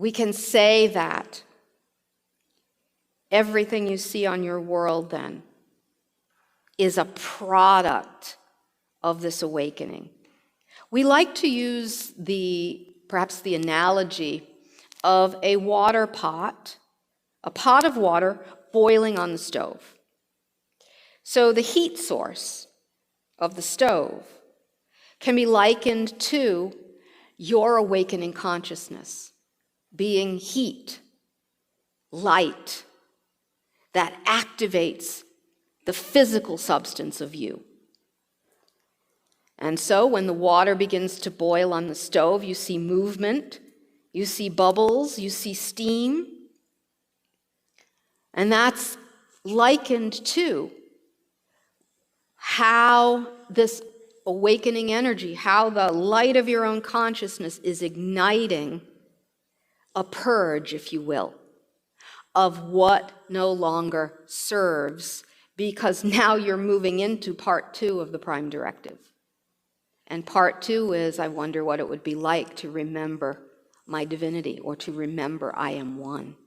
We can say that everything you see on your world then is a product of this awakening. We like to use perhaps the analogy of a water pot, a pot of water boiling on the stove. So the heat source of the stove can be likened to your awakening consciousness, being heat, light, that activates the physical substance of you. And so when the water begins to boil on the stove, you see movement, you see bubbles, you see steam. And that's likened to how this awakening energy, how the light of your own consciousness is igniting a purge, if you will, of what no longer serves, because now you're moving into part 2 of the prime directive. And part 2 is, I wonder what it would be like to remember my divinity, or to remember I am one.